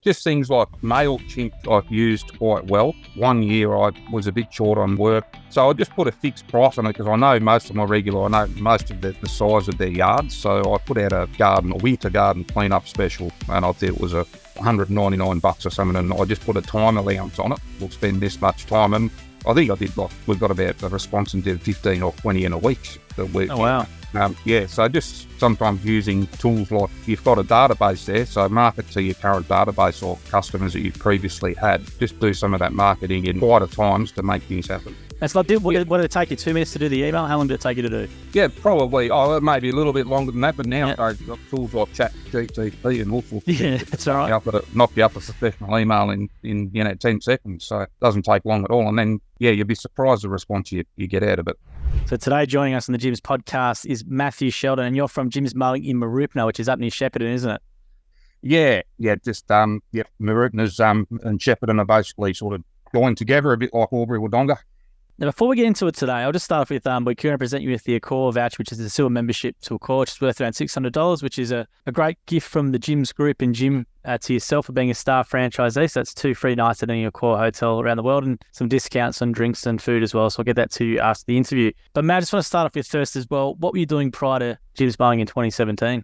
Just things like MailChimp I've used quite well. 1 year I was a bit short on work, so I just put a fixed price on it because I know most of my regular, I know most of the size of their yards. So I put out a winter garden clean-up special, and I think it was $199 or something, and I just put a time allowance on it. We'll spend this much time, and I think I did we've got about a response into 15 or 20 in a week. Oh, wow. So just sometimes using tools like you've got a database there, so market to your current database or customers that you've previously had. Just do some of that marketing in quieter times to make things happen. It's like, what did it take you, 2 minutes to do the email? How long did it take you to do? Yeah, probably. Maybe a little bit longer than that, but now you've got tools like ChatGPT and all sorts of things. That's all right. Knock you up a professional email in 10 seconds, so it doesn't take long at all. And then, you'll be surprised the response you get out of it. So today joining us on the Jim's podcast is Mat Sheldon, and you're from Jim's Mowing in Mooroopna, which is up near Shepparton, isn't it? Yeah, Mooroopna's and Shepparton are basically sort of joined together a bit like Albury-Wodonga. Now, before we get into it today, I'll just start off with we're going to present you with the Accor voucher, which is a silver membership to Accor, which is worth around $600, which is a great gift from the Jim's group and Jim to yourself for being a star franchisee. So that's 2 free nights at any Accor hotel around the world and some discounts on drinks and food as well. So I'll get that to you after the interview. But Matt, I just want to start off with first as well, what were you doing prior to Jim's Mowing in 2017?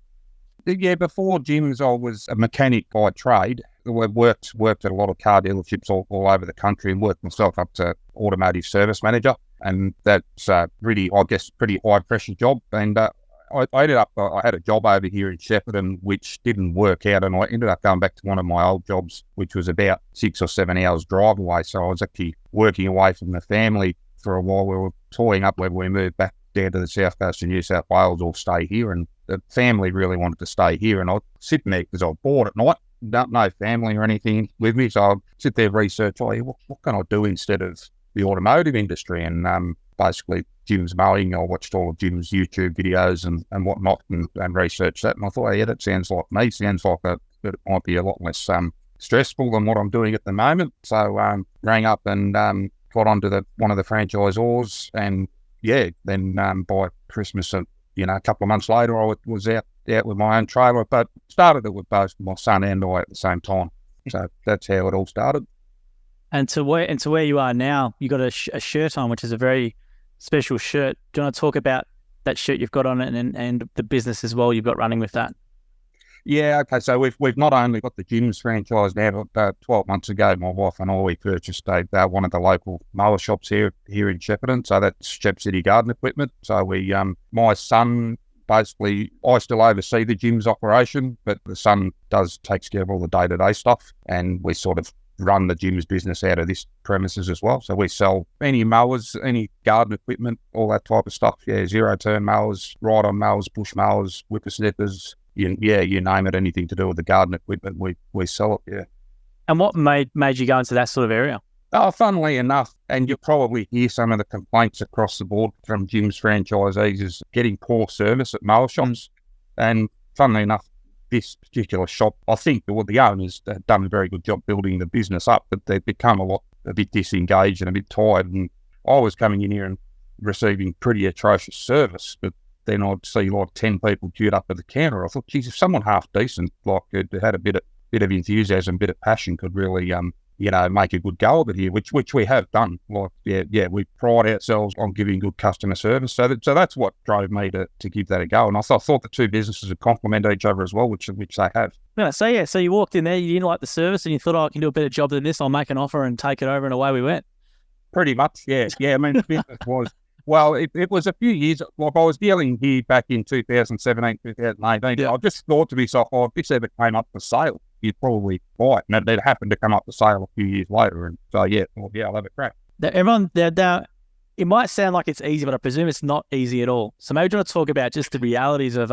Yeah, before Jim's, I was a mechanic by trade. I worked at a lot of car dealerships all over the country and worked myself up to automotive service manager. And that's pretty high pressure job. And I ended up, I had a job over here in Shepparton, which didn't work out. And I ended up going back to one of my old jobs, which was about 6 or 7 hours drive away. So I was actually working away from the family for a while. We were toying up whether we moved back down to the south coast of New South Wales or stay here. And the family really wanted to stay here. And I was sitting there because I was bored at night. No family or anything with me. So I'd sit there and research, what can I do instead of the automotive industry? And basically Jim's Mowing, I watched all of Jim's YouTube videos and whatnot and researched that. And I thought, that sounds like me. Sounds like that it might be a lot less stressful than what I'm doing at the moment. So rang up and got onto one of the franchisors. And then by Christmas, a couple of months later, I was out with my own trailer, but started it with both my son and I at the same time. So that's how it all started. And to where you are now, you got a shirt on, which is a very special shirt. Do you want to talk about that shirt you've got on it and the business as well you've got running with that? Yeah, okay. So we've not only got the Jim's franchise now, but 12 months ago, my wife and I, we purchased one of the local mower shops here in Shepparton. So that's Shep City Garden Equipment. So my son, basically, I still oversee the Jim's operation, but the son takes care of all the day-to-day stuff, and we sort of run the Jim's business out of this premises as well. So we sell any mowers, any garden equipment, all that type of stuff. Yeah, zero-turn mowers, ride-on mowers, bush mowers, whippersnippers, you name it, anything to do with the garden equipment, we sell it, yeah. And what made you go into that sort of area? Oh, funnily enough, and you probably hear some of the complaints across the board from Jim's franchisees is getting poor service at mower shops. And funnily enough, this particular shop, I think the owners have done a very good job building the business up, but they've become a bit disengaged and a bit tired. And I was coming in here and receiving pretty atrocious service, but then I'd see like 10 people queued up at the counter. I thought, geez, if someone half decent, like had a bit of enthusiasm, bit of passion, could really make a good go of it here, which we have done. Like, we pride ourselves on giving good customer service. So that's what drove me to give that a go. And I thought the two businesses would complement each other as well, which they have. Yeah, so you walked in there, you didn't like the service, and you thought, I can do a better job than this. I'll make an offer and take it over, and away we went. Pretty much, yeah. I mean, the business was. Well, it was a few years, like I was dealing here back in 2017, 2018. Yeah. I just thought to myself, if this ever came up for sale, you'd probably buy it. And it happened to come up for sale a few years later. And so, I'll have a crack. It might sound like it's easy, but I presume it's not easy at all. So maybe do you want to talk about just the realities of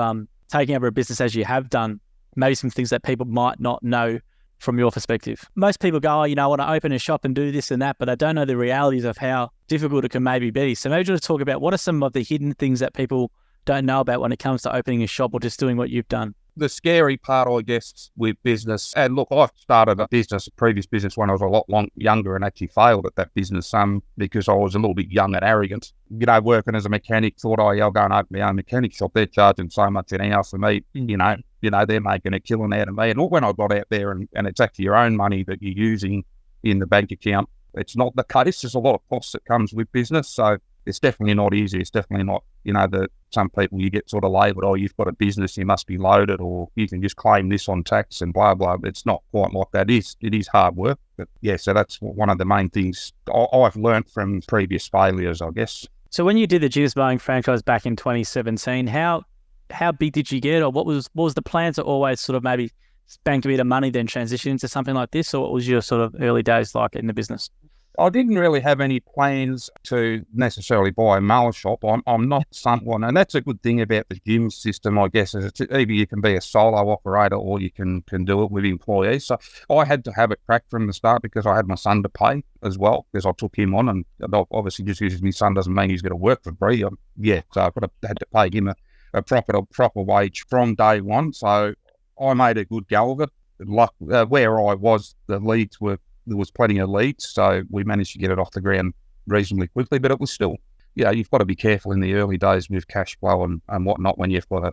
taking over a business as you have done, maybe some things that people might not know from your perspective. Most people go, I want to open a shop and do this and that, but I don't know the realities of how difficult it can maybe be. So maybe just talk about what are some of the hidden things that people don't know about when it comes to opening a shop or just doing what you've done. the scary part, I guess, with business, and look, I started a previous business when I was a lot younger and actually failed at that business because I was a little bit young and arrogant. Working as a mechanic, thought, oh, yeah, I'll go and open my own mechanic shop. They're charging so much an hour for me, they're making a killing out of me. And when I got out there and it's actually your own money that you're using in the bank account, it's not the case. There's a lot of costs that comes with business. So it's definitely not easy. It's definitely not, some people you get sort of labelled, oh, you've got a business, you must be loaded, or you can just claim this on tax and blah, blah. It's not quite like that. It is hard work. But yeah, so that's one of the main things I've learned from previous failures, I guess. So when you did the Jim's Mowing franchise back in 2017, how big did you get, or what was the plan to always sort of maybe bank a bit of money, then transition into something like this? Or what was your sort of early days like in the business? I didn't really have any plans to necessarily buy a mower shop. I'm not someone, and that's a good thing about the gym system, I guess, is either you can be a solo operator or you can do it with employees. So I had to have it cracked from the start because I had my son to pay as well, because I took him on, and obviously just because my son doesn't mean he's going to work for free. So I had to pay him a proper wage from day one. So I made a good go of it. Where I was, there was plenty of leads, so we managed to get it off the ground reasonably quickly, but it was still, you've got to be careful in the early days with cash flow and whatnot when you've got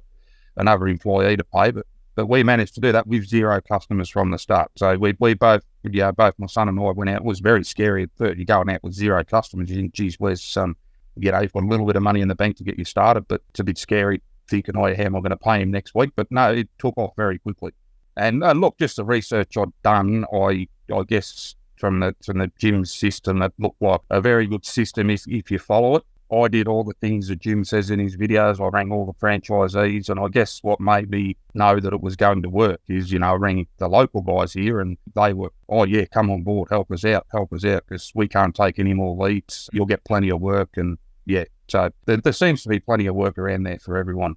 another employee to pay, but we managed to do that with 0 customers from the start. So we both my son and I went out. It was very scary at first. You're going out with 0 customers. You think, geez, where's you've got a little bit of money in the bank to get you started, but it's a bit scary thinking, oh, how am I going to pay him next week? But no, it took off very quickly. And look, just the research I'd done, I guess from the gym system, that looked like a very good system if you follow it. I did all the things that Jim says in his videos. I rang all the franchisees, and I guess what made me know that it was going to work is, I rang the local guys here, and they were, oh yeah, come on board, help us out, because we can't take any more leads. You'll get plenty of work, and yeah, so there seems to be plenty of work around there for everyone.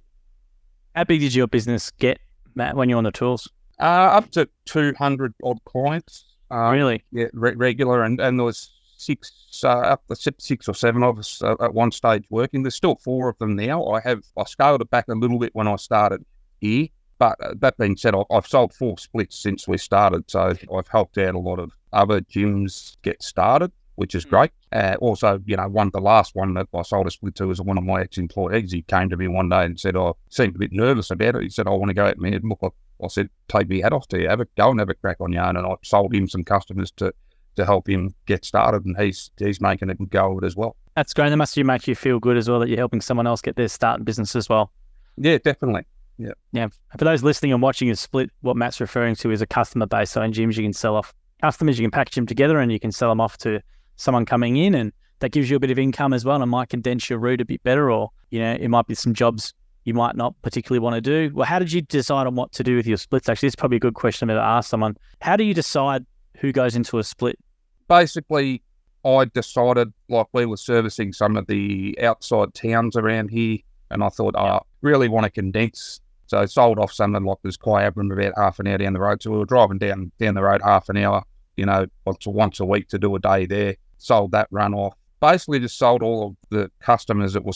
How big did your business get, Matt, when you're on the tools? Up to 200 odd clients. Really? Yeah, regular, and there was up to 6 or 7 of us at one stage working. There's still 4 of them now. I scaled it back a little bit when I started here, but that being said, I've sold 4 splits since we started, so I've helped out a lot of other gyms get started, which is great. Also, the last one that I sold a split to was one of my ex-employees. He came to me one day and said, I seemed a bit nervous about it. He said, I want to go out and look. I said, take me hat off to you, go and have a crack on your own. And I sold him some customers to help him get started, and he's making a good go of it as well. That's great. That must make you feel good as well, that you're helping someone else get their start in business as well. Yeah, definitely. Yeah. For those listening and watching a split, what Matt's referring to is a customer base. So in gyms, you can sell off customers, you can package them together, and you can sell them off to someone coming in, and that gives you a bit of income as well, and might condense your route a bit better, or, it might be some jobs you might not particularly want to do. Well, how did you decide on what to do with your splits? Actually, this is probably a good question to ask someone. How do you decide who goes into a split? Basically, I decided, like, we were servicing some of the outside towns around here, and I thought, I really want to condense. So I sold off something like this Quiabram about half an hour down the road. So we were driving down the road half an hour, once a week to do a day there. Sold that run off. Basically just sold all of the customers that were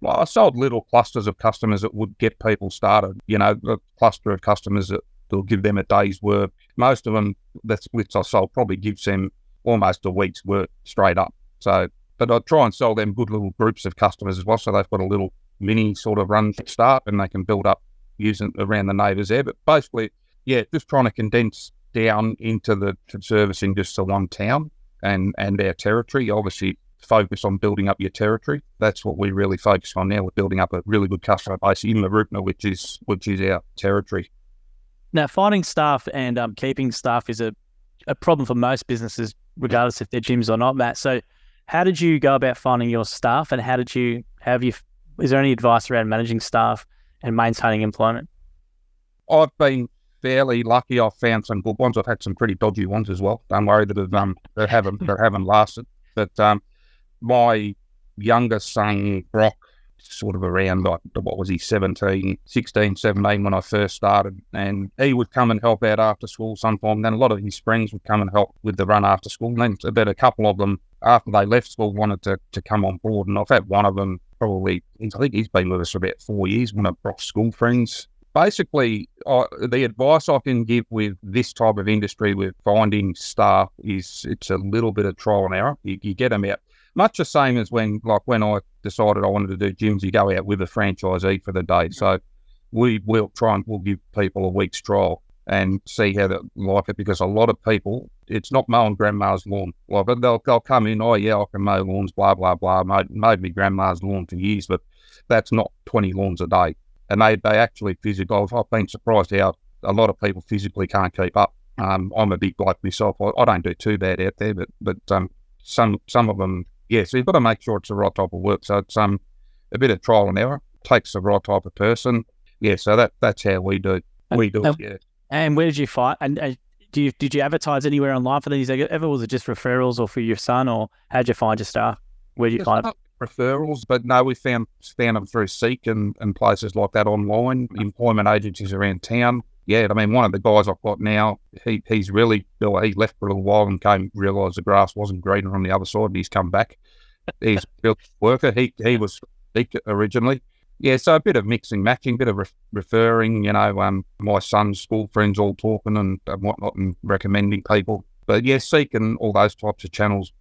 I sold little clusters of customers that would get people started, a cluster of customers that will give them a day's work. Most of them, the splits I sold probably gives them almost a week's work straight up. So, but I try and sell them good little groups of customers as well, so they've got a little mini sort of run start and they can build up using around the neighbours there. But basically, just trying to condense down into the servicing just to one town and our territory. Obviously, focus on building up your territory. That's what we really focus on now. We're building up a really good customer base in Maroopna, which is our territory. Now, finding staff and keeping staff is a problem for most businesses, regardless if they're gyms or not, Matt. So how did you go about finding your staff, and is there any advice around managing staff and maintaining employment? I've been fairly lucky. I've found some good ones. I've had some pretty dodgy ones as well. Don't worry that haven't lasted. But my youngest son, Brock, sort of around, what was he, 16, 17 when I first started, and he would come and help out after school sometime. Then a lot of his friends would come and help with the run after school. And then about a couple of them, after they left school, wanted to come on board. And I've had one of them I think he's been with us for about 4 years, one of Brock's school friends. Basically, the advice I can give with this type of industry with finding staff is it's a little bit of trial and error. You get them out. Much the same as when I decided I wanted to do gyms, you go out with a franchisee for the day. So we'll give people a week's trial and see how they like it, because a lot of people, it's not mowing grandma's lawn. Like, they'll come in, oh yeah, I can mow lawns, blah, blah, blah. Mowed my grandma's lawn for years, but that's not 20 lawns a day. And they actually physically, I've been surprised how a lot of people physically can't keep up. I'm a big bloke myself. I don't do too bad out there, but some of them, yeah. So you've got to make sure it's the right type of work. So it's a bit of trial and error. Takes the right type of person. Yeah. So that's how we do. It. Yeah. And where did you find? And did you advertise anywhere online for these ever? Was it just referrals or for your son, or how did you find your staff? Where did you find them? Referrals, but no, we found them through Seek and places like that online, employment agencies around town. Yeah, I mean, one of the guys I've got now, he's really, he left for a little while and realised the grass wasn't greener on the other side, and he's come back. He's a worker. He was Seek originally. Yeah, so a bit of mixing, matching, bit of referring, my son's school friends all talking and whatnot and recommending people. But yeah, Seek and all those types of channels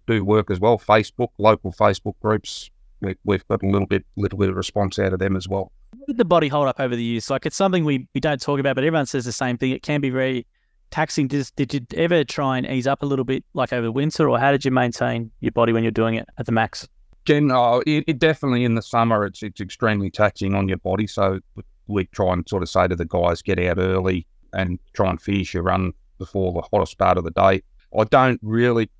do work as well. Facebook, local Facebook groups, we've got a little bit of response out of them as well. How did the body hold up over the years? Like, it's something we don't talk about, but everyone says the same thing. It can be very taxing. Did you ever try and ease up a little bit, like over winter, or how did you maintain your body when you're doing it at the max? It definitely in the summer, it's extremely taxing on your body. So we try and sort of say to the guys, get out early and try and finish your run before the hottest part of the day. I don't really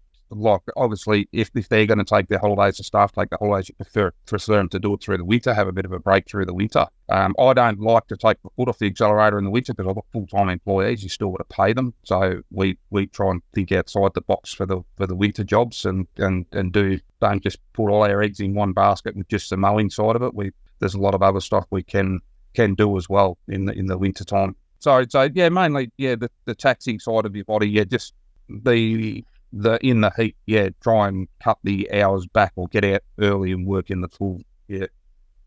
obviously, if they're going to take their holidays, the staff take the holidays, you prefer them to do it through the winter, have a bit of a break through the winter. I don't like to take the foot off the accelerator in the winter because I've got full-time employees. You still got to pay them. So we try and think outside the box for the winter jobs and don't just put all our eggs in one basket with just the mowing side of it. There's a lot of other stuff we can do as well in the winter time. So yeah, mainly the taxing side of your body, just in the heat, try and cut the hours back or get out early and work in the pool. Yeah.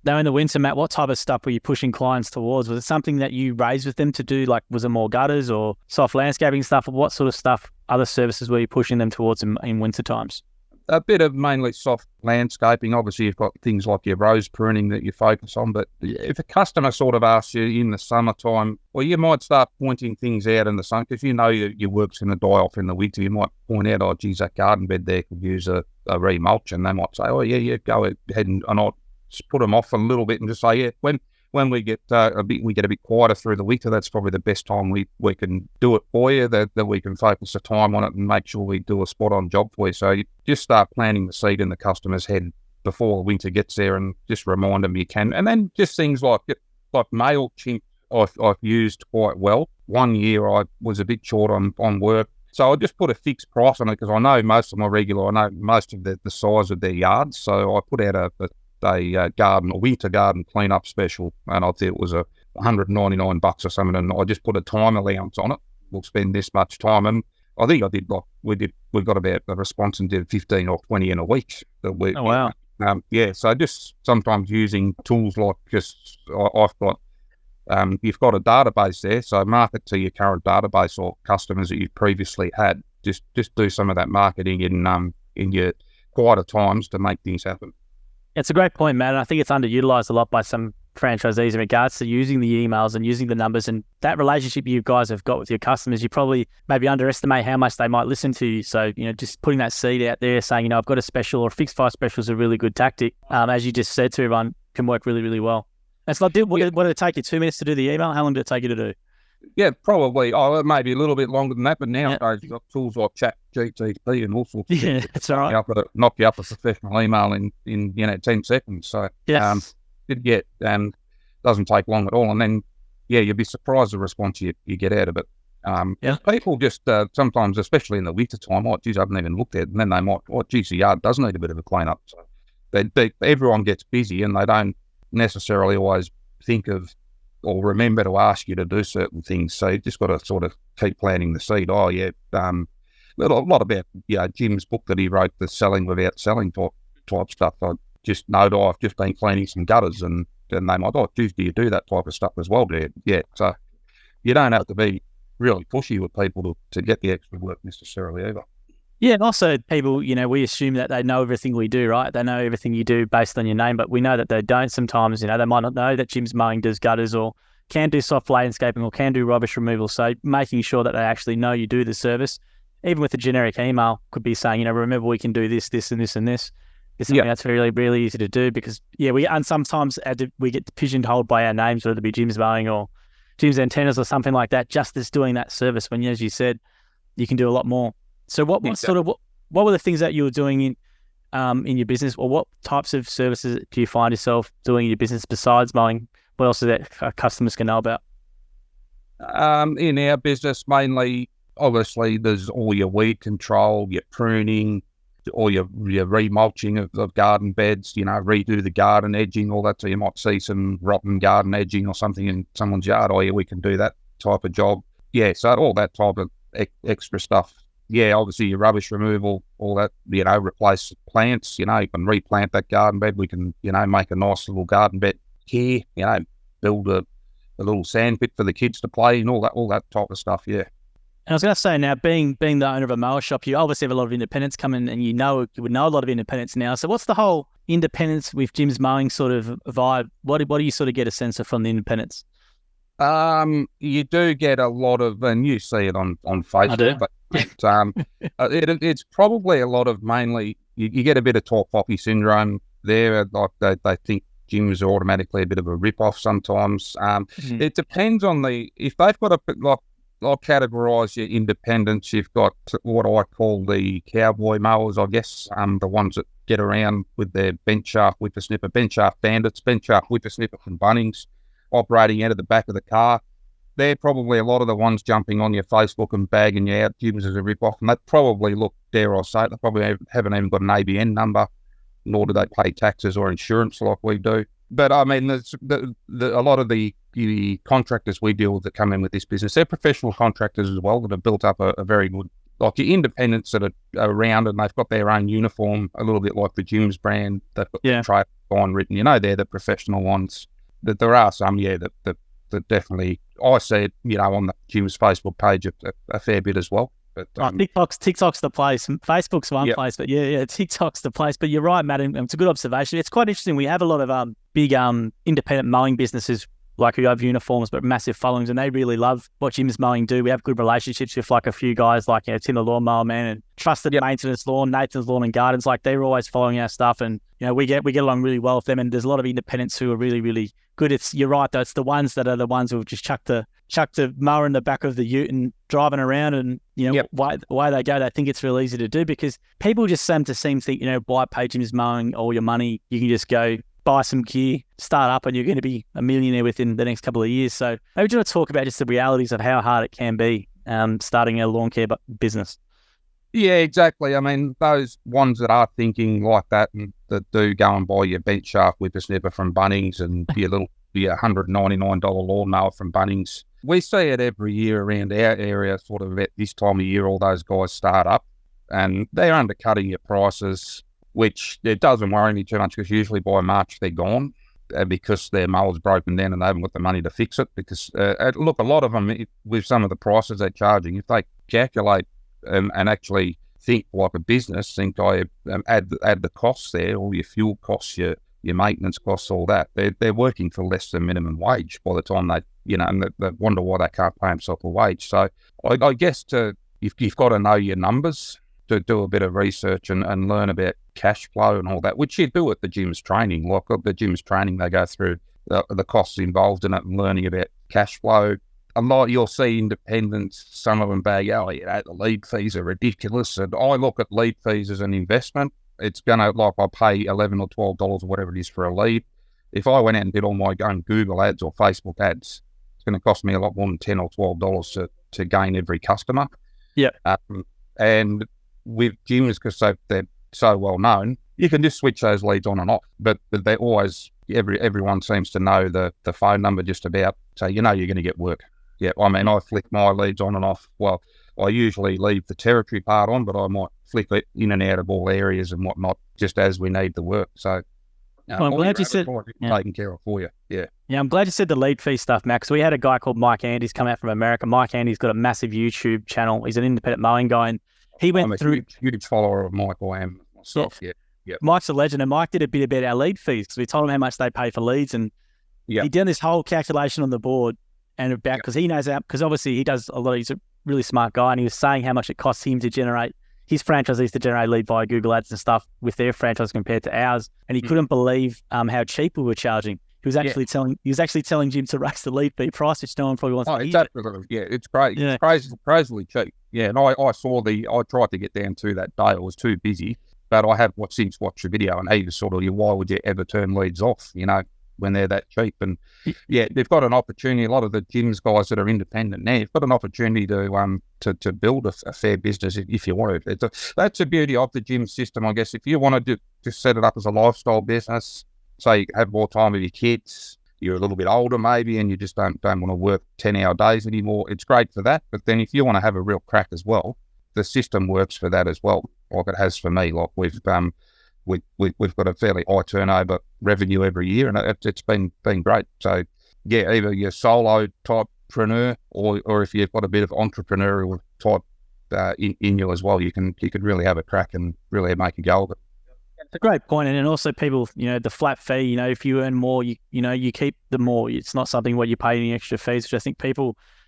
Now in the winter, Matt, what type of stuff were you pushing clients towards? Was it something that you raised with them to do? Like, was it more gutters or soft landscaping stuff? Or what sort of stuff, other services were you pushing them towards in winter times? A bit of mainly soft landscaping. Obviously, you've got things like your rose pruning that you focus on. But if a customer sort of asks you in the summertime, well, you might start pointing things out in the sun because your work's going to die off in the winter. You might point out, oh, geez, that garden bed there could use a remulch. And they might say, oh, yeah, go ahead and I'll just put them off a little bit and just say, yeah, when we get a bit quieter through the winter, that's probably the best time we can do it for you, that we can focus the time on it and make sure we do a spot-on job for you. So you just start planting the seed in the customer's head before winter gets there and just remind them you can. And then just things like MailChimp I've used quite well. One year I was a bit short on work, so I just put a fixed price on it because I know most of the size of their yards. So I put out a winter garden cleanup special, and I think it was $199 or something, and I just put a time allowance on it. We'll spend this much time, and I think we got about a response and did 15 or 20 in a week. Oh wow! So just sometimes using tools like I've got. You've got a database there, so market to your current database or customers that you've previously had. Just do some of that marketing in your quieter times to make things happen. It's a great point, Matt, and I think it's underutilized a lot by some franchisees in regards to using the emails and using the numbers, and that relationship you guys have got with your customers. You probably maybe underestimate how much they might listen to you. So, just putting that seed out there saying, I've got a special or a fixed price special is a really good tactic. As you just said to everyone, can work really, really well. It's like, what did it take you 2 minutes to do the email? How long did it take you to do? Yeah, probably. Oh, maybe a little bit longer than that, but nowadays you've got tools like ChatGPT and all sorts of things. Yeah, that's all right. I've got to knock you up a professional email in 10 seconds. So it doesn't take long at all. And then, you'll be surprised the response you get out of it. People just sometimes, especially in the winter time, I haven't even looked at it. And then they might, the yard does need a bit of a clean up. So everyone gets busy and they don't necessarily always think of or remember to ask you to do certain things. So you just got to sort of keep planting the seed. A lot about Jim's book that he wrote, the selling without selling type stuff. I just know that I've just been cleaning some gutters and and they might, oh, geez, do you do that type of stuff as well, Dad? Yeah. So you don't have to be really pushy with people to get the extra work necessarily either. Yeah, and also people, we assume that they know everything we do, right? They know everything you do based on your name, but we know that they don't sometimes. They might not know that Jim's Mowing does gutters or can do soft landscaping or can do rubbish removal. So making sure that they actually know you do the service, even with a generic email, could be saying, remember we can do this, this, and this, and this. It's something that's really, really easy to do because, and sometimes we get pigeonholed by our names, whether it be Jim's Mowing or Jim's Antennas or something like that, just as doing that service when, as you said, you can do a lot more. So what were the things that you were doing in your business, or what types of services do you find yourself doing in your business besides mowing? What else is that customers can know about? In our business, mainly, obviously, there's all your weed control, your pruning, all your remulching of garden beds, redo the garden edging, all that. So you might see some rotten garden edging or something in someone's yard. Oh, yeah, we can do that type of job. Yeah, so all that type of extra stuff. Yeah, obviously your rubbish removal, all that, replace plants, you can replant that garden bed. We can, make a nice little garden bed here, build a little sand pit for the kids to play and all that type of stuff, yeah. And I was going to say now, being the owner of a mower shop, you obviously have a lot of independents come in and you would know a lot of independents now. So what's the whole independence with Jim's Mowing sort of vibe? What do you sort of get a sense of from the independents? You do get a lot of, and you see it on Facebook, but it's probably a lot of mainly, you get a bit of talk poppy syndrome there, like they think Jim's are automatically a bit of a rip-off sometimes. It depends on if they've got I'll categorise your independents. You've got what I call the cowboy mowers, I guess, the ones that get around with their bench shaft whippersnipper, bench shaft bandits, bench shaft whippersnipper from Bunnings, operating out of the back of the car. They're probably a lot of the ones jumping on your Facebook and bagging you out, Jim's as a rip-off, and they probably look, dare I say it, they probably haven't even got an ABN number, nor do they pay taxes or insurance like we do. But I mean, there's a lot of the contractors we deal with that come in with this business, they're professional contractors as well that have built up a very good, like your independents that are around and they've got their own uniform, a little bit like the Jim's brand, they've got the trade sign written, they're the professional ones. That there are some, that definitely, I see it, on the Jim's Facebook page a fair bit as well. But, TikTok's the place. Facebook's one place, but TikTok's the place. But you're right, Matt, and it's a good observation. It's quite interesting. We have a lot of big independent mowing businesses like who have uniforms but massive followings, and they really love what Jim's Mowing do. We have good relationships with like a few guys like Tim the Lawnmower Man and Trusted Maintenance Lawn, Nathan's Lawn and Gardens. Like they're always following our stuff, and we get along really well with them. And there's a lot of independents who are really, really good. You're right though. It's the ones that are the ones who have just chucked the mower in the back of the ute and driving around, and why they go. They think it's real easy to do because people just seem to think why pay Jim's Mowing all your money? You can just go buy some gear, start up, and you're going to be a millionaire within the next couple of years. So maybe do you want to talk about just the realities of how hard it can be starting a lawn care business? Yeah, exactly. I mean, those ones that are thinking like that and that do go and buy your bench shaft whippersnipper from Bunnings and your $199 lawnmower from Bunnings. We see it every year around our area, sort of at this time of year, all those guys start up and they're undercutting your prices, which it doesn't worry me too much because usually by March they're gone because their mower's broken down and they haven't got the money to fix it. Because, look, a lot of them, with some of the prices they're charging, if they calculate and actually think like a business, add the costs there, all your fuel costs, your maintenance costs, all that, they're working for less than minimum wage by the time they, and they wonder why they can't pay themselves a wage. So I guess you've got to know your numbers to do a bit of research and learn about cash flow and all that, which you do at the Jim's training. Like the Jim's training, they go through the costs involved in it and learning about cash flow. A lot you'll see independents, some of them bag, the lead fees are ridiculous. And I look at lead fees as an investment. It's going to, like I pay $11 or $12 or whatever it is for a lead. If I went out and did all my own Google ads or Facebook ads, it's going to cost me a lot more than $10 or $12 to gain every customer. Yeah. And with Jim's, because they're so well known, you can just switch those leads on and off. But they're always, everyone seems to know the phone number just about, so you're going to get work. Yeah, I mean, I flick my leads on and off. Well, I usually leave the territory part on, but I might flick it in and out of all areas and whatnot, just as we need the work. So Well, I'm all glad your you said. advertising Yeah. taken care of for you. Yeah. Yeah, I'm glad you said the lead fee stuff, Max. We had a guy called Mike Andy's come out from America. Mike Andy's got a massive YouTube channel. He's an independent mowing guy, and he I'm went a through. huge follower of Michael and myself. Yeah. Yeah. Mike's a legend, and Mike did a bit about our lead fees because we told him how much they pay for leads, and Yeah. he did this whole calculation on the board and about because he knows that because obviously he does a lot. He's a really smart guy, and he was saying how much it costs him to generate his franchisees to generate lead via Google Ads and stuff with their franchise compared to ours, and he couldn't believe how cheap we were charging. He was actually telling Jim to raise the lead fee price, which no one probably wants to hear. Absolutely. Yeah, it's great. Yeah. It's crazily cheap. Yeah, and I tried to get down to that day. I was too busy, but I have since watched the video, and he was sort of, why would you ever turn leads off, when they're that cheap? And yeah, they've got an opportunity. A lot of the gyms guys that are independent now, you've got an opportunity to build a fair business if you want it. That's the beauty of the gym system, I guess. If you want to just set it up as a lifestyle business, say you have more time with your kids, you're a little bit older maybe, and you just don't want to work 10-hour days anymore, it's great for that. But then if you want to have a real crack as well, the system works for that as well, like it has for me. Like we've got a fairly high turnover revenue every year, and it's been great. So yeah, either you're solo type preneur or if you've got a bit of entrepreneurial type in you as well, you could really have a crack and really make a go of it. It's a great point, and then also people, the flat fee. If you earn more, you keep the more. It's not something where you pay any extra fees, which I think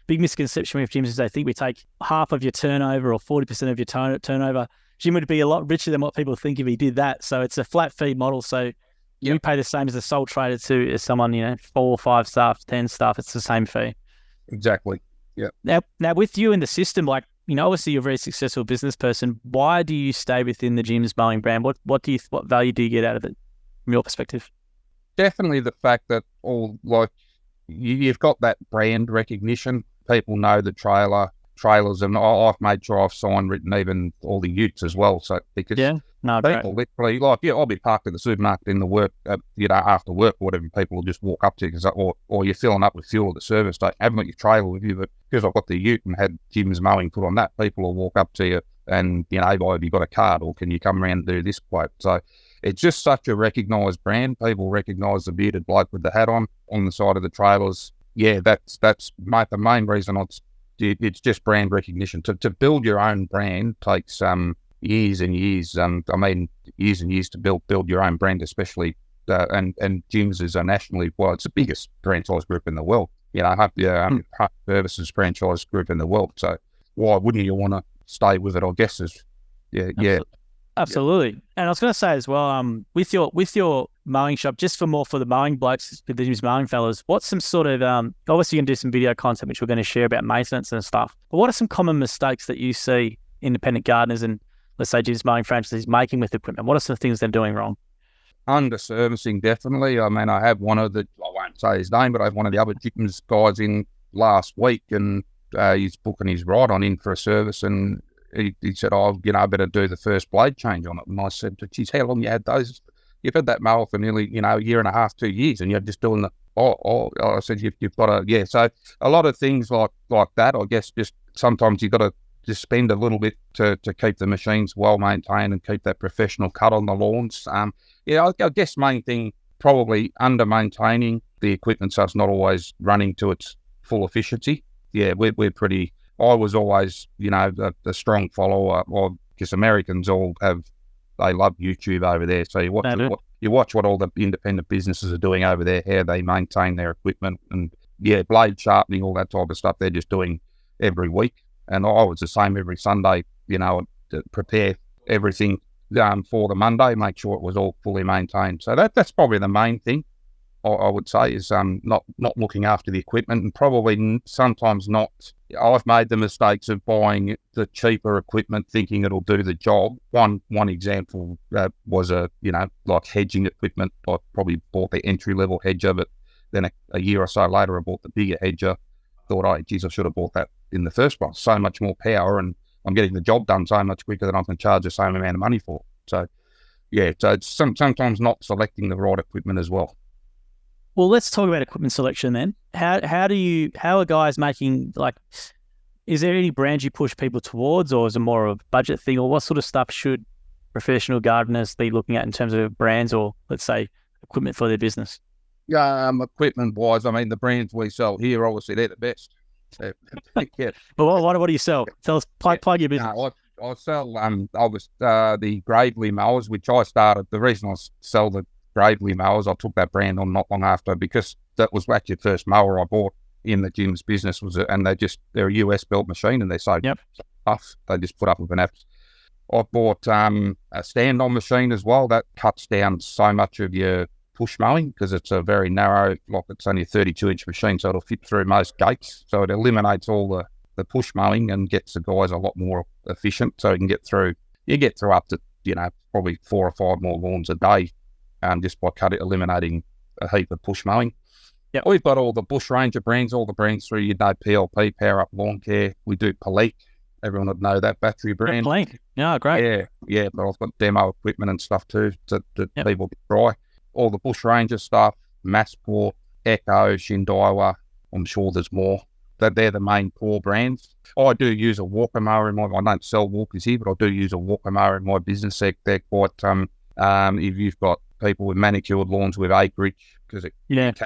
big misconception with gyms is they think we take half of your turnover or 40% of your turnover. Jim would be a lot richer than what people think if he did that. So it's a flat fee model. So you pay the same as a sole trader too, as someone, 4 or 5 staff, 10 staff, it's the same fee. Exactly. Yeah. Now with you in the system, obviously you're a very successful business person. Why do you stay within the Jim's Mowing brand? What value do you get out of it from your perspective? Definitely the fact that you've got that brand recognition. People know the trailers, and I've made sure I've written even all the utes as well. So because people literally I'll be parked at the supermarket in the work, after work or whatever. People will just walk up to you or you're filling up with fuel at the service station. Haven't got your trailer with you, but because I've got the ute and had Jim's Mowing put on that, people will walk up to you and have you got a card or can you come around and do this quote? So it's just such a recognised brand. People recognise the bearded bloke with the hat on the side of the trailers. Yeah, that's the main reason it's just brand recognition. To build your own brand takes years and years. Years and years to build your own brand, especially and Jim's is it's the biggest franchise group in the world. Services franchise group in the world. So why wouldn't you want to stay with it? I guess Absolutely. And I was going to say as well, with your mowing shop, just for the mowing blokes, the Jim's Mowing fellas, what's some sort of, obviously you can do some video content, which we're going to share about maintenance and stuff, but what are some common mistakes that you see independent gardeners and, let's say, Jim's Mowing franchises making with equipment? What are some things they're doing wrong? Under servicing, definitely. I mean, I have I won't say his name, but I have one of the other Jim's guys in last week, and he's booking his ride on in for a service, and he said, I better do the first blade change on it. And I said, geez, how long you had those? You've had that mower for nearly, a year and a half, 2 years, and you're just doing I said, you've got to, so a lot of things like that, I guess, just sometimes you've got to just spend a little bit to keep the machines well maintained and keep that professional cut on the lawns. I guess main thing, probably under maintaining the equipment so it's not always running to its full efficiency. Yeah, we're pretty... I was always, a strong follower of, because Americans they love YouTube over there. So you watch what all the independent businesses are doing over there, how they maintain their equipment, and blade sharpening, all that type of stuff they're just doing every week. And I was the same every Sunday, to prepare everything for the Monday, make sure it was all fully maintained. So that's probably the main thing. I would say is not looking after the equipment, and probably sometimes not. I've made the mistakes of buying the cheaper equipment thinking it'll do the job. One example was like hedging equipment. I probably bought the entry level hedger, but then a year or so later I bought the bigger hedger. Thought, I should have bought that in the first place. So much more power, and I'm getting the job done so much quicker than I can charge the same amount of money for. So it's sometimes not selecting the right equipment as well. Well, let's talk about equipment selection then. How are guys making, is there any brands you push people towards, or is it more of a budget thing, or what sort of stuff should professional gardeners be looking at in terms of brands, or let's say equipment for their business? Equipment-wise, I mean, the brands we sell here, obviously, they're the best. Yeah. But what do you sell? Tell us, plug your business. I sell the Gravely mowers, which I started. The reason I sell the Gravely mowers, I took that brand on not long after, because that was actually the first mower I bought in the Jim's business, and they're a US built machine, and they're so tough. They just put up with an app. I bought a stand-on machine as well. That cuts down so much of your push mowing, because it's a very narrow, like it's only a 32-inch machine, so it'll fit through most gates. So it eliminates all the push mowing and gets the guys a lot more efficient. So you get through up to, probably 4 or 5 more lawns a day, just by eliminating a heap of push mowing. Yeah, we've got all the Bush Ranger brands, all the brands through PLP, Power Up Lawn Care. We do Polite. Everyone would know that battery brand. Polite. Yeah, great. Yeah, but I've got demo equipment and stuff too that people can try. All the Bush Ranger stuff, Massport, Echo, Shindaiwa. I'm sure there's more. They're the main core brands. I do use a walker mower in I don't sell walkers here, but I do use a walker mower in my business. They're quite, if you've got people with manicured lawns with acreage, because a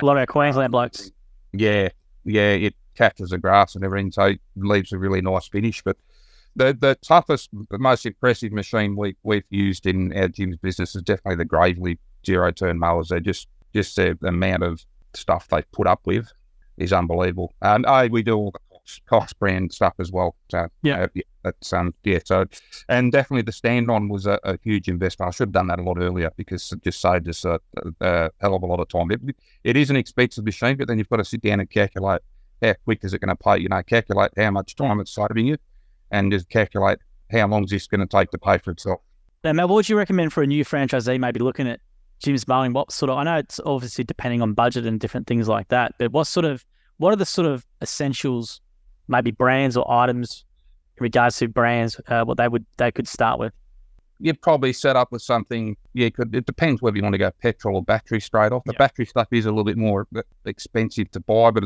lot of our Queensland blokes. Yeah, it catches the grass and everything, so it leaves a really nice finish. But the toughest, the most impressive machine we've used in our Jim's business is definitely the Gravely zero-turn mowers. They're just the amount of stuff they put up with is unbelievable. And we do all the Cox brand stuff as well. So so, and definitely the stand-on was a huge investment. I should have done that a lot earlier, because it just saved us a hell of a lot of time. It is an expensive machine, but then you've got to sit down and calculate how quick is it going to pay. Calculate how much time it's saving you, and just calculate how long is this going to take to pay for itself. Now, Matt, what would you recommend for a new franchisee maybe looking at Jim's Mowing? I know it's obviously depending on budget and different things like that, but what are the sort of essentials, maybe brands or items in regards to brands, what they could start with? You'd probably set up with something. It depends whether you want to go petrol or battery straight off. The battery stuff is a little bit more expensive to buy, but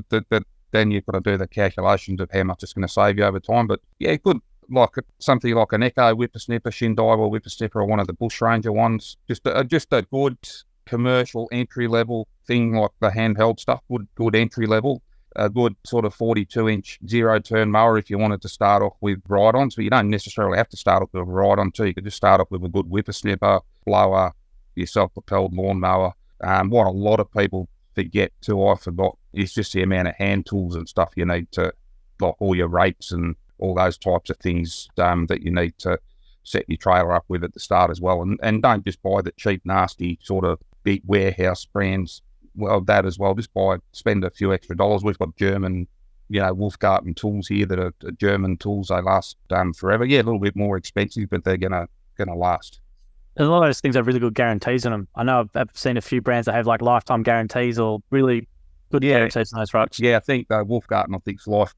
then you've got to do the calculations of how much it's going to save you over time. But it could, like something like an Echo whippersnipper, Shindaiwa whippersnipper, or one of the Bush Ranger ones. Just a good commercial entry level thing, like the handheld stuff. Good entry level. A good sort of 42-inch zero-turn mower if you wanted to start off with ride-ons, but you don't necessarily have to start off with a ride-on too. You could just start off with a good whippersnipper, blower, your self-propelled lawnmower. What a lot of people forget too, I forgot, is just the amount of hand tools and stuff you need to, like all your rakes and all those types of things that you need to set your trailer up with at the start as well. And don't just buy the cheap, nasty sort of big warehouse brands. Well, that as well. Just spend a few extra dollars. We've got German, Wolfgarten tools here that are German tools. They last forever. Yeah, a little bit more expensive, but they're gonna last. There's a lot of those things have really good guarantees on them. I know I've seen a few brands that have like lifetime guarantees or really good guarantees on those rocks. Yeah, I think Wolfgarten,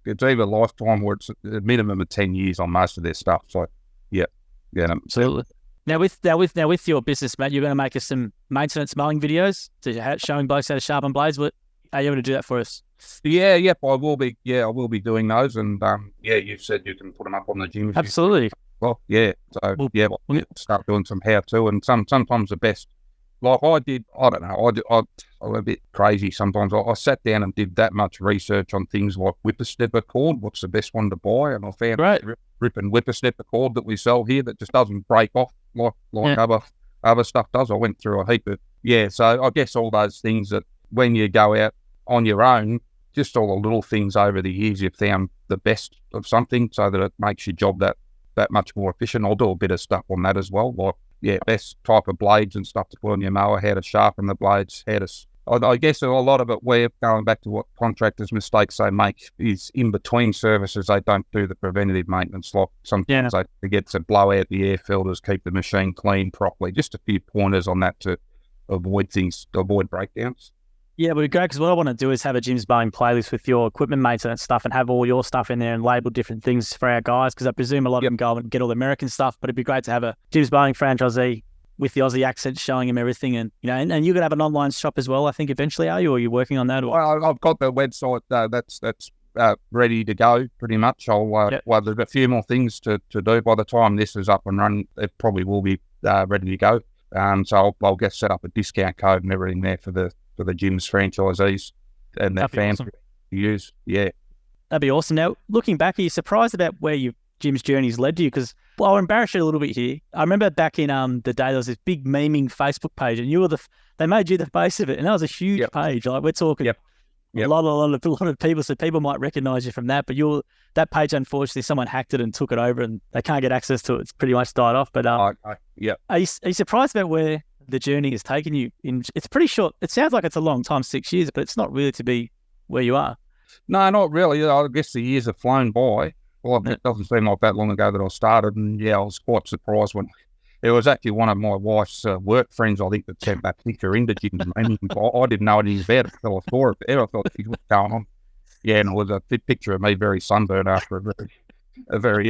it's either lifetime or it's a minimum of 10 years on most of their stuff. So yeah, absolutely. Now with your business, Matt, you're going to make us some maintenance mowing videos showing blokes how to sharpen blades. Are you able to do that for us? I will be. Yeah, I will be doing those. And you said you can put them up on the gym. Absolutely. Well, yeah. So we'll start doing some how-to, and sometimes the best. Like I did, I don't know. I'm a bit crazy sometimes. I sat down and did that much research on things like whippersnipper cord. What's the best one to buy? And I found ripping whippersnipper cord that we sell here that just doesn't break off like other stuff does. I went through a heap of So I guess all those things that when you go out on your own, just all the little things over the years, you've found the best of something so that it makes your job that much more efficient. I'll do a bit of stuff on that as well, like best type of blades and stuff to put on your mower, how to sharpen the blades, I guess a lot of it, we're going back to what contractors' mistakes they make is in between services, they don't do the preventative maintenance. Like sometimes they forget to blow out the air filters, keep the machine clean properly. Just a few pointers on that to avoid breakdowns. Yeah, but great, because what I want to do is have a Jim's Mowing playlist with your equipment maintenance stuff and have all your stuff in there and label different things for our guys, because I presume a lot of them go and get all the American stuff, but it'd be great to have a Jim's Mowing franchisee with the Aussie accent showing him everything. And you're going to have an online shop as well, I think, eventually, are you? Or are you working on that? Or? Well, I've got the website that's ready to go pretty much. Well, there's a few more things to do. By the time this is up and running, it probably will be ready to go. So I'll get set up a discount code and everything there for the gym's franchisees and their fans to use. Yeah. That'd be awesome. Now, looking back, are you surprised about where your Jim's journey's led you? Because, well, I'll embarrass you a little bit here. I remember back in the day, there was this big memeing Facebook page, and you were they made you the face of it, and that was a huge page. Like, we're talking a lot of people, so people might recognize you from that. But that page, unfortunately, someone hacked it and took it over, and they can't get access to it. It's pretty much died off. But are you surprised about where the journey has taken you? It's pretty short. It sounds like it's a long time, 6 years, but it's not really to be where you are. No, not really. I guess the years have flown by. Well, it doesn't seem like that long ago that I started, and I was quite surprised when it was actually one of my wife's work friends, I think, that sent that picture into Jim's. I didn't know anything about it until I saw it. I thought, what's going on? Yeah, and it was a picture of me very sunburned after a very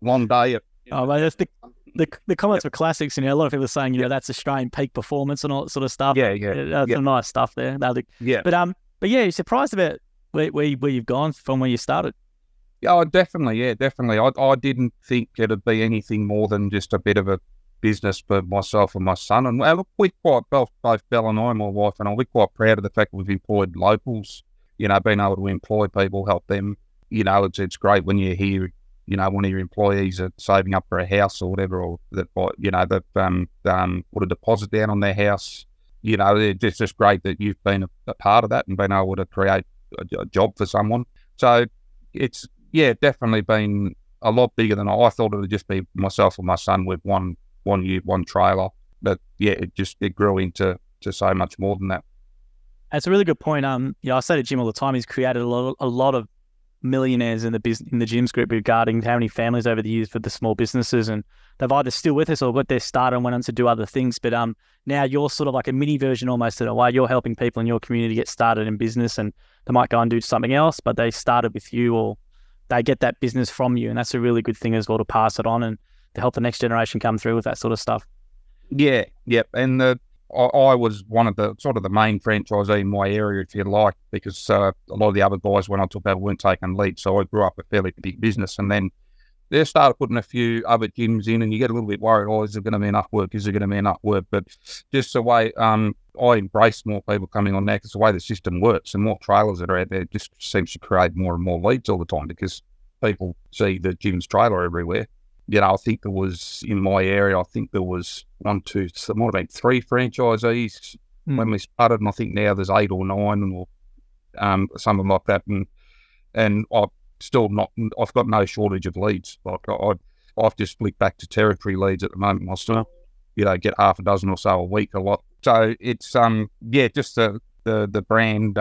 long day. Oh, man, that's the comments were classics. A lot of people are saying, that's Australian peak performance and all that sort of stuff. That's some nice stuff there. But you're surprised about where you've gone from where you started. Oh, definitely. I didn't think it'd be anything more than just a bit of a business for myself and my son. And we're quite, both Belle and I, my wife and I, we're quite proud of the fact that we've employed locals, being able to employ people, help them. It's great when you hear, one of your employees are saving up for a house or whatever, or they've put a deposit down on their house. It's just great that you've been a part of that and been able to create a job for someone. So it's, definitely been a lot bigger than I thought. It would just be myself and my son with one trailer. But it grew into so much more than that. That's a really good point. I say to Jim all the time, he's created a lot of millionaires in the Jim's group regarding how many families over the years for the small businesses, and they've either still with us or got their start and went on to do other things. But now you're sort of like a mini version almost in a way. You're helping people in your community get started in business, and they might go and do something else, but they started with you or they get that business from you, and that's a really good thing as well, to pass it on and to help the next generation come through with that sort of stuff. Yeah, yep. And I was one of the sort of the main franchisee in my area, if you like, because a lot of the other guys when I took over weren't taking lead. So I grew up a fairly big business, and then they started putting a few other gyms in, and you get a little bit worried, is there going to be enough work? Is there going to be enough work? But just the way I embrace more people coming on now, because the way the system works and more trailers that are out there, it just seems to create more and more leads all the time because people see the Jim's trailer everywhere. I think there was, in my area, there was there might have been 3 franchisees when we started, and I think now there's 8 or 9 or something like that. And I've got no shortage of leads. Like I've just flicked back to territory leads at the moment. I still, get half a dozen or so a week, a lot. So it's just the brand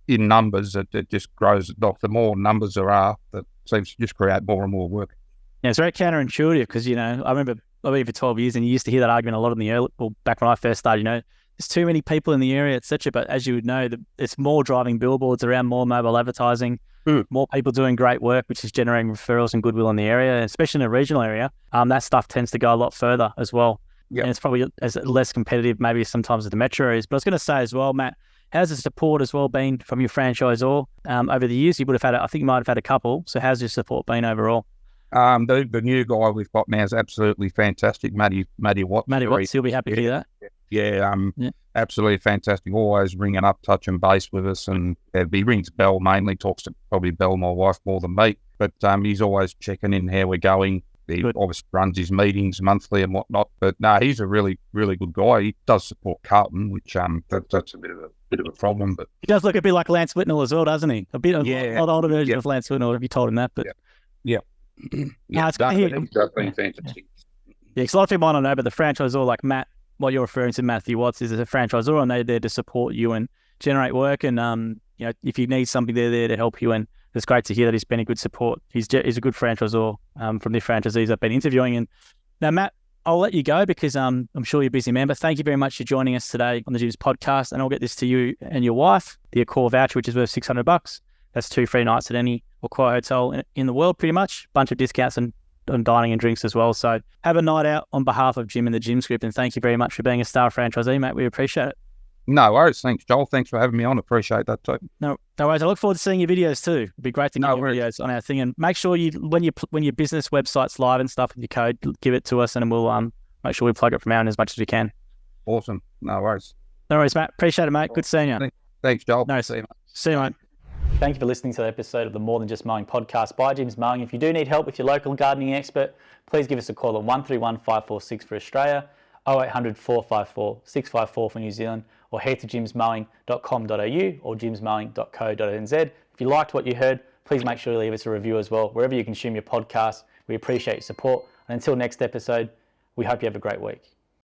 in numbers, it just grows. Like the more numbers there are, that seems to just create more and more work. Yeah, it's very counterintuitive because, I remember I've been for 12 years and you used to hear that argument a lot in the early, back when I first started, there's too many people in the area, etc. But as you would know, it's more driving billboards around, more mobile advertising, more people doing great work, which is generating referrals and goodwill in the area, especially in a regional area. That stuff tends to go a lot further as well. Yep. And it's probably less competitive maybe sometimes at the metro areas. But I was going to say as well, Matt, how's the support as well been from your franchisor over the years? You would have had, I think you might have had a couple. So how's your support been overall? The new guy we've got now is absolutely fantastic, Matty Watts. Matty Watts, he'll be happy to hear that. Yeah, absolutely fantastic. Always ringing up, touching base with us, and he rings Belle mainly, talks to probably Belle, my wife, more than me. But he's always checking in how we're going. He obviously runs his meetings monthly and whatnot. But no, he's a really, really good guy. He does support Carlton, which that's a bit of a problem. But he does look a bit like Lance Whitnell as well, doesn't he? A lot older version of Lance Whitnell. Have you told him that? But it's been fantastic. Yeah, because a lot of people might not know, but the franchisor, like Matt, what you're referring to, Matthew Watts, is a franchisor, and they're there to support you and generate work. And if you need something, they're there to help you. And it's great to hear that he's been a good support. He's a good franchisor from the franchisees I've been interviewing. And now, Matt, I'll let you go because I'm sure you're a busy man. But thank you very much for joining us today on the Jim's podcast. And I'll get this to you and your wife, the Accor voucher, which is worth $600. That's 2 free nights at any Accor hotel in the world, pretty much. Bunch of discounts on dining and drinks as well. So have a night out on behalf of Jim and the Jim's Group. And thank you very much for being a star franchisee, mate. We appreciate it. No worries. Thanks, Joel. Thanks for having me on. Appreciate that too. No worries. I look forward to seeing your videos too. It'd be great to get your videos on our thing. And make sure when your business website's live and stuff with your code, give it to us and we'll make sure we plug it from our end as much as we can. Awesome. No worries. No worries, Matt. Appreciate it, mate. Good seeing you. Thanks, Joel. No, See you, mate. See you, mate. Thank you for listening to the episode of the More Than Just Mowing podcast by Jim's Mowing. If you do need help with your local gardening expert, please give us a call on 131 546 for Australia, 0800 454 654 for New Zealand, or head to jimsmowing.com.au or jimsmowing.co.nz. If you liked what you heard, please make sure to leave us a review as well, wherever you consume your podcast. We appreciate your support. And until next episode, we hope you have a great week.